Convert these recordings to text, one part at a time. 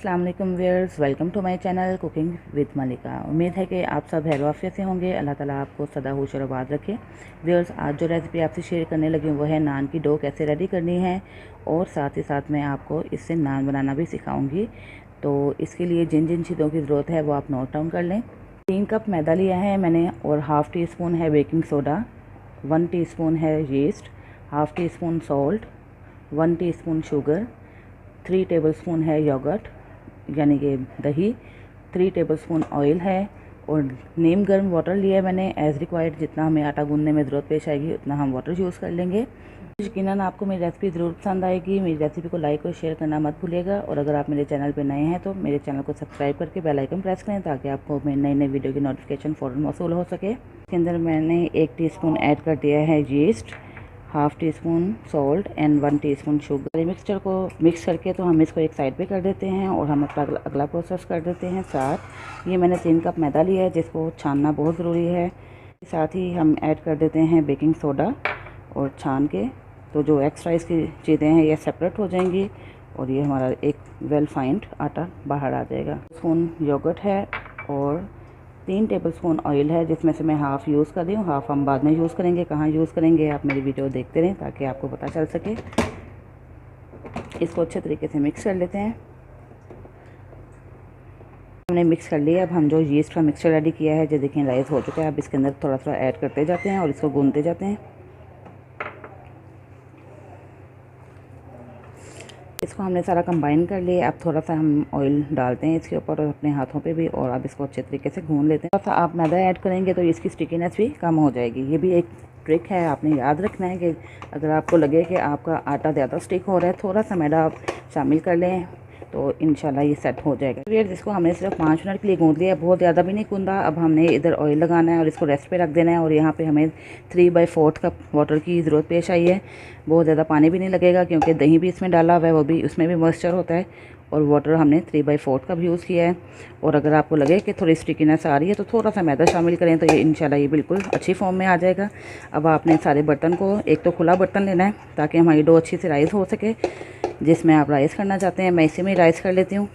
अस्सलाम वालेकुम viewers, welcome to my channel cooking with Malika. उम्मीद है कि आप सब खैर आफियत से होंगे। अल्लाह ताला आपको सदा खुश और आबाद रखे। व्यूअर्स, आज जो रेसिपी आपसे शेयर करने लगी हूँ वो है नान की डो कैसे रेडी करनी है, और साथ ही साथ मैं आपको इससे नान बनाना भी सिखाऊंगी। तो इसके लिए जिन जिन चीज़ों की ज़रूरत है वो आप नोट डाउन कर लें। 3 कप मैदा लिया है मैंने, और हाफ़ टी स्पून है बेकिंग सोडा, 1 टीस्पून है yeast, half tea spoon salt, 1 teaspoon sugar, 3 tablespoon है योगर्ट यानी कि दही, 3 टेबलस्पून ऑयल है, और नीम गर्म वाटर लिया है मैंने एज़ रिक्वायर्ड। जितना हमें आटा गूंदने में ज़रूरत पेश आएगी उतना हम वाटर यूज़ कर लेंगे। यकीनन आपको मेरी रेसिपी ज़रूर पसंद आएगी। मेरी रेसिपी को लाइक और शेयर करना मत भूलिएगा, और अगर आप मेरे चैनल पर नए हैं तो मेरे चैनल को सब्सक्राइब करके बेल आइकन प्रेस करें ताकि आपको मेरे नए नए वीडियो की नोटिफिकेशन फ़ौरन मौसूल हो सके। इसके अंदर मैंने 1 टीस्पून ऐड कर दिया है yeast, half tea spoon salt and 1 teaspoon sugar. Mixture को मिक्स करके तो हम इसको एक साइड पे कर देते हैं, और हम अपना अगला प्रोसेस कर देते हैं। साथ ये मैंने 3 कप मैदा लिया है जिसको छानना बहुत ज़रूरी है। साथ ही हम ऐड कर देते हैं बेकिंग सोडा, और छान के तो जो एक्स्ट्रा इसकी चीज़ें हैं ये सेपरेट हो जाएंगी, और ये हमारा एक वेल फाइंड आटा बाहर आ जाएगा। स्पून योगर्ट है, और 3 टेबलस्पून ऑयल है जिसमें से मैं हाफ़ यूज़ कर रही हूँ, हाफ़ हम बाद में यूज़ करेंगे। कहाँ यूज़ करेंगे आप मेरी वीडियो देखते रहें ताकि आपको पता चल सके। इसको अच्छे तरीके से मिक्स कर लेते हैं। हमने मिक्स कर लिया। अब हम जो यीस्ट का मिक्सचर रेडी किया है जो देखें राइस हो चुका है, अब इसके अंदर थोड़ा थोड़ा ऐड करते जाते हैं और इसको गूंदते जाते हैं। इसको हमने सारा कंबाइन कर लिया। अब थोड़ा सा हम ऑयल डालते हैं इसके ऊपर और अपने हाथों पे भी, और अब इसको अच्छे तरीके से गूंद लेते हैं। थोड़ा सा आप मैदा ऐड करेंगे तो इसकी स्टिकीनेस भी कम हो जाएगी। ये भी एक ट्रिक है, आपने याद रखना है कि अगर आपको लगे कि आपका आटा ज़्यादा स्टिक हो रहा है, थोड़ा सा मैदा आप शामिल कर लें तो इंशाल्लाह ये सेट हो जाएगा। फिर जिसको हमने सिर्फ 5 मिनट के लिए गूंद लिया, बहुत ज़्यादा भी नहीं गूंदा। अब हमने इधर ऑयल लगाना है और इसको रेस्ट पे रख देना है, और यहाँ पे हमें 3/4 कप वाटर की ज़रूरत पेश आई है। बहुत ज़्यादा पानी भी नहीं लगेगा क्योंकि दही भी इसमें डाला हुआ है, वो भी उसमें भी मॉइस्चर होता है, और वाटर हमने 3/4 कप यूज़ किया है। और अगर आपको लगे कि थोड़ी स्टिकीनेस आ रही है तो थोड़ा सा मैदा शामिल करें तो ये इंशाल्लाह ये बिल्कुल अच्छी फॉर्म में आ जाएगा। अब आपने सारे बर्तन को, एक तो खुला बर्तन लेना है ताकि हमारी डो अच्छी से राइस हो सके। जिसमें आप राइस करना चाहते हैं मैं इसी में राइस कर लेती हूँ।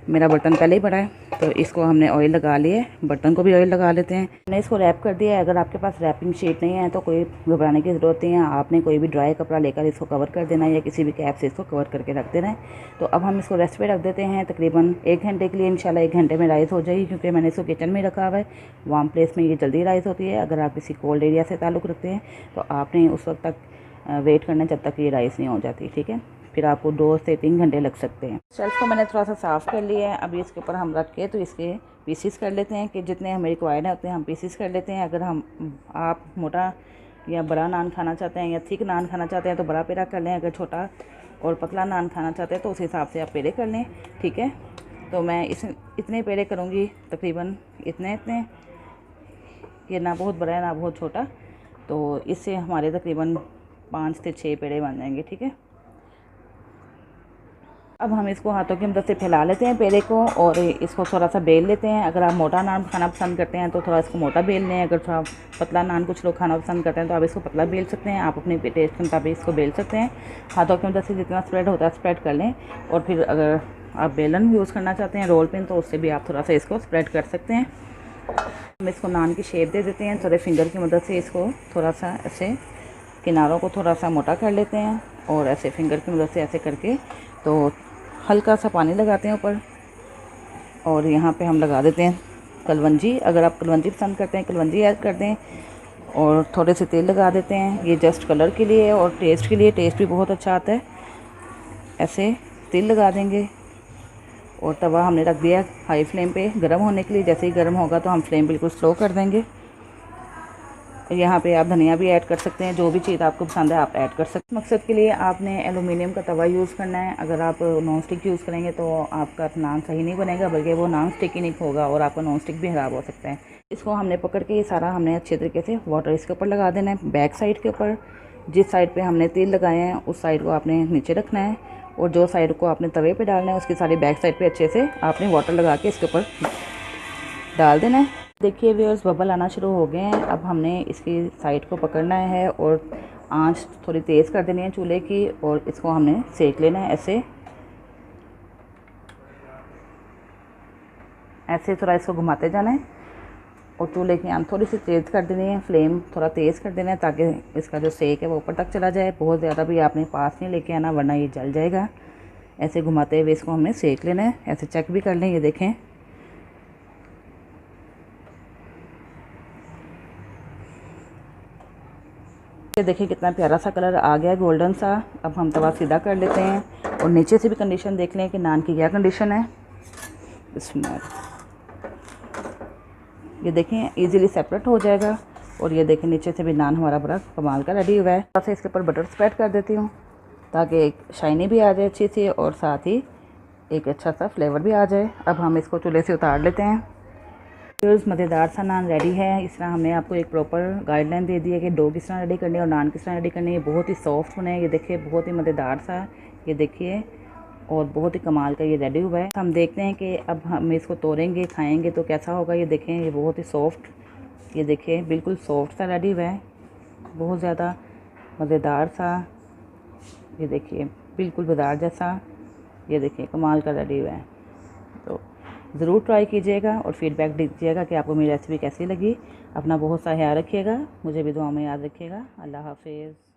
मेरा बर्तन पहले ही बड़ा है, तो इसको हमने ऑयल लगा लिए, बर्तन को भी ऑयल लगा लेते हैं। हमने इसको रैप कर दिया है। अगर आपके पास रैपिंग शीट नहीं है तो कोई घबराने की ज़रूरत नहीं है, आपने कोई भी ड्राई कपड़ा लेकर इसको कवर कर देना है या किसी भी कैप से इसको कवर करके रख देना है। तो अब हम इसको रेस्ट पे रख देते हैं तकरीबन 1 घंटे के लिए। इंशाल्लाह 1 घंटे में राइस हो जाएगी, क्योंकि मैंने इसको किचन में रखा हुआ है। वार्म प्लेस में ये जल्दी राइस होती है। अगर आप किसी कोल्ड एरिया से ताल्लुक़ रखते हैं तो आपने उस वक्त तक वेट करना जब तक ये राइस नहीं हो जाती, ठीक है। फिर आपको 2 से 3 घंटे लग सकते हैं। शेल्फ को मैंने थोड़ा सा साफ़ कर लिया है। अभी इसके ऊपर हम रख के तो इसके पीसीस कर लेते हैं कि जितने हमें रिक्वायर्ड है उतने हम पीसीस कर लेते हैं। अगर आप मोटा या बड़ा नान खाना चाहते हैं या थिक नान खाना चाहते हैं तो बड़ा पेड़ा कर लें। अगर छोटा और पतला नान खाना चाहते हैं तो उस हिसाब से आप पेड़े कर लें, ठीक है। तो मैं इतने पेड़े करूँगी, तकरीबन इतने ये ना बहुत बड़ा है ना बहुत छोटा, तो इससे हमारे तकरीबन 5 से 6 पेड़े बन जाएंगे, ठीक है। अब हम इसको हाथों की मदद से फैला लेते हैं पेड़े को, और इसको थोड़ा सा बेल लेते हैं। अगर आप मोटा नान खाना पसंद करते हैं तो थोड़ा इसको मोटा बेल लें। अगर थोड़ा पतला नान कुछ लोग खाना पसंद करते हैं तो आप इसको पतला बेल सकते हैं। आप अपने टेस्ट के मुताबिक इसको बेल सकते हैं। हाथों की मदद से जितना स्प्रेड होता है स्प्रेड कर लें, और फिर अगर आप बेलन यूज़ करना चाहते हैं रोल पिन तो उससे भी आप थोड़ा सा इसको स्प्रेड कर सकते हैं। हम इसको नान की शेप दे देते हैं। थोड़े फिंगर की मदद से इसको थोड़ा सा ऐसे किनारों को थोड़ा सा मोटा कर लेते हैं, और ऐसे फिंगर की मदद से ऐसे करके तो हल्का सा पानी लगाते हैं ऊपर, और यहाँ पे हम लगा देते हैं कलवंजी। अगर आप कलवंजी पसंद करते हैं कलवंजी ऐड कर दें, और थोड़े से तेल लगा देते हैं। ये जस्ट कलर के लिए और टेस्ट के लिए, टेस्ट भी बहुत अच्छा आता है। ऐसे तेल लगा देंगे, और तवा हमने रख दिया हाई फ्लेम पे गर्म होने के लिए। जैसे ही गर्म होगा तो हम फ्लेम बिल्कुल स्लो कर देंगे। यहाँ पे आप धनिया भी ऐड कर सकते हैं, जो भी चीज़ आपको पसंद है आप ऐड कर सकते हैं। मकसद के लिए आपने एलुमिनियम का तवा यूज़ करना है। अगर आप नॉन स्टिक यूज़ करेंगे तो आपका नान सही नहीं बनेगा, बल्कि वो नॉन स्टिक ही नहीं होगा और आपका नॉन स्टिक भी ख़राब हो सकता है। इसको हमने पकड़ के ये सारा हमने अच्छे तरीके से वाटर इसके ऊपर लगा देना है। बैक साइड के ऊपर जिस साइड पर हमने तेल लगाए हैं उस साइड को आपने नीचे रखना है, और जो साइड को आपने तवे पर डालना है उसकी सारी बैक साइड पर अच्छे से आपने वाटर लगा के इसके ऊपर डाल देना है। देखिए व्यूअर्स, बबल आना शुरू हो गए हैं। अब हमने इसकी साइड को पकड़ना है और आंच थोड़ी तेज़ कर देनी है चूल्हे की, और इसको हमने सेक लेना है ऐसे। ऐसे थोड़ा इसको घुमाते जाना है और चूल्हे की आंच थोड़ी सी तेज़ कर देनी है, फ्लेम थोड़ा तेज़ कर देना है ताकि इसका जो सेक है वो ऊपर तक चला जाए। बहुत ज़्यादा भी आपने पास नहीं लेके आना वरना ये जल जाएगा। ऐसे घुमाते हुए इसको हमने सेक लेना है। ऐसे चेक भी कर लें, ये देखें ये देखिए कितना प्यारा सा कलर आ गया है, गोल्डन सा। अब हम तवा सीधा कर लेते हैं और नीचे से भी कंडीशन देख लें कि नान की क्या कंडीशन है। इसमें ये देखें इजीली सेपरेट हो जाएगा और ये देखें नीचे से भी नान हमारा बड़ा कमाल का रेडी हुआ है। थोड़ा सा इसके ऊपर बटर स्प्रेड कर देती हूँ ताकि एक शाइनी भी आ जाए अच्छी सी और साथ ही एक अच्छा सा फ्लेवर भी आ जाए। अब हम इसको चूल्हे से उतार लेते हैं। मज़ेदार सा नान रेडी है। इस तरह हमने आपको एक प्रॉपर गाइडलाइन दे दी है कि डो किस तरह रेडी करनी है और नान किस तरह रेडी करनी है। बहुत ही सॉफ्ट बने हैं, ये देखिए बहुत ही मज़ेदार सा, ये देखिए और बहुत ही कमाल का ये रेडी हुआ है। हम देखते हैं कि अब हम इसको तोड़ेंगे खाएंगे तो कैसा होगा। ये देखें ये बहुत ही सॉफ्ट, ये देखिए बिल्कुल सॉफ्ट सा रेडी हुआ है, बहुत ज़्यादा मज़ेदार सा, ये देखिए बिल्कुल बाजार जैसा, ये देखिए कमाल का रेडी हुआ है। तो ज़रूर ट्राई कीजिएगा और फीडबैक दीजिएगा कि आपको मेरी रेसिपी कैसी लगी। अपना बहुत सा ख्याल रखिएगा, मुझे भी दुआ में याद रखिएगा। अल्लाह हाफिज़।